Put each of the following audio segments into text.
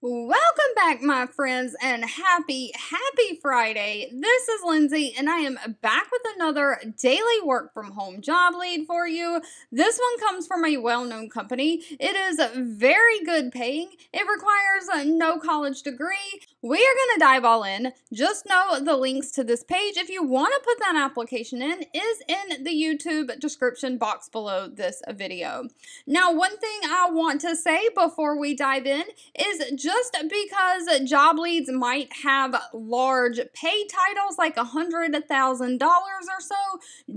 Welcome back, my friends, and happy Friday. This is Lindsay, and I am back with another daily work from home job lead for you. This one comes from a well-known company. It is very good paying. It requires no college degree. We are going to dive all in. Just know the links to this page, if you want to put that application in, is in the YouTube description box below this video. Now, one thing I want to say before we dive in is just because job leads might have large pay titles like $100,000 or so,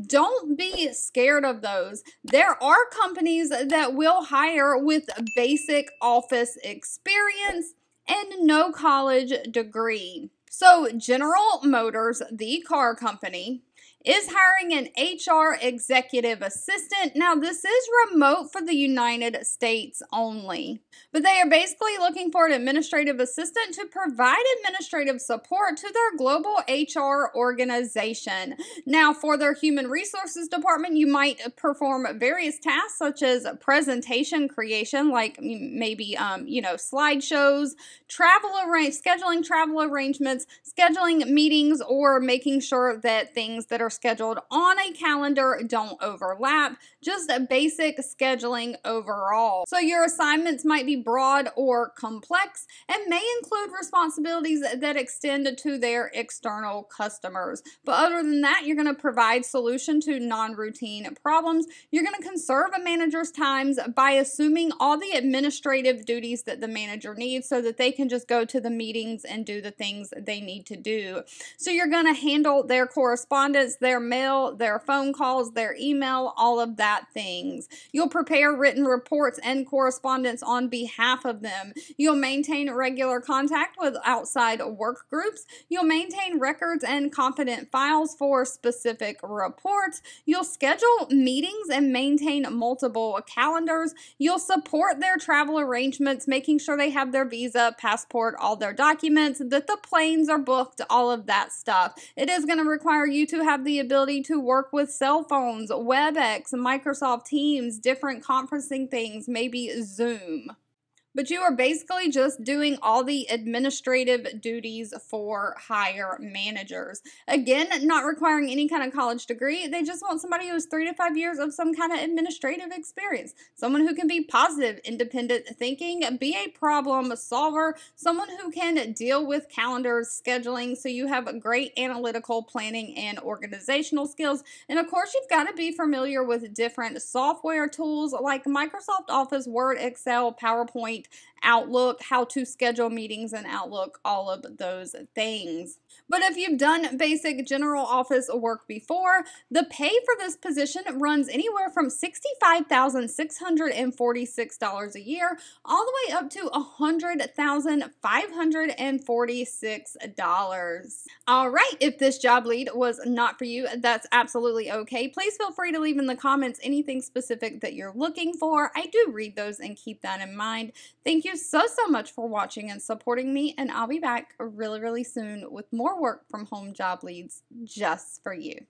don't be scared of those. There are companies that will hire with basic office experience and no college degree. So General Motors, the car company, is hiring an HR executive assistant. Now, this is remote for the United States only, but they are basically looking for an administrative assistant to provide administrative support to their global HR organization. Now, for their human resources department, you might perform various tasks such as presentation creation, like maybe, slideshows, scheduling travel arrangements, scheduling meetings, or making sure that things that are scheduled on a calendar don't overlap. Just a basic scheduling overall. So your assignments might be broad or complex and may include responsibilities that extend to their external customers. But other than that, you're going to provide solution to non-routine problems. You're going to conserve a manager's times by assuming all the administrative duties that the manager needs so that they can just go to the meetings and do the things they need to do. So you're going to handle their correspondence, their mail, their phone calls, their email, all of that things. You'll prepare written reports and correspondence on behalf of them. You'll maintain regular contact with outside work groups. You'll maintain records and confident files for specific reports. You'll schedule meetings and maintain multiple calendars. You'll support their travel arrangements, making sure they have their visa, passport, all their documents, that the planes are booked, all of that stuff. It is going to require you to have the ability to work with cell phones, WebEx, Microsoft Teams, different conferencing things, maybe Zoom. But you are basically just doing all the administrative duties for higher managers. Again, not requiring any kind of college degree. They just want somebody who has 3 to 5 years of some kind of administrative experience. Someone who can be positive, independent thinking, be a problem solver, someone who can deal with calendars, scheduling, so you have great analytical planning and organizational skills. And of course, you've got to be familiar with different software tools like Microsoft Office, Word, Excel, PowerPoint, Outlook, how to schedule meetings in Outlook, all of those things. But if you've done basic general office work before, the pay for this position runs anywhere from $65,646 a year all the way up to $100,546. All right, if this job lead was not for you, that's absolutely okay. Please feel free to leave in the comments anything specific that you're looking for. I do read those and keep that in mind. Thank you so much for watching and supporting me, and I'll be back really soon with more work from home job leads just for you.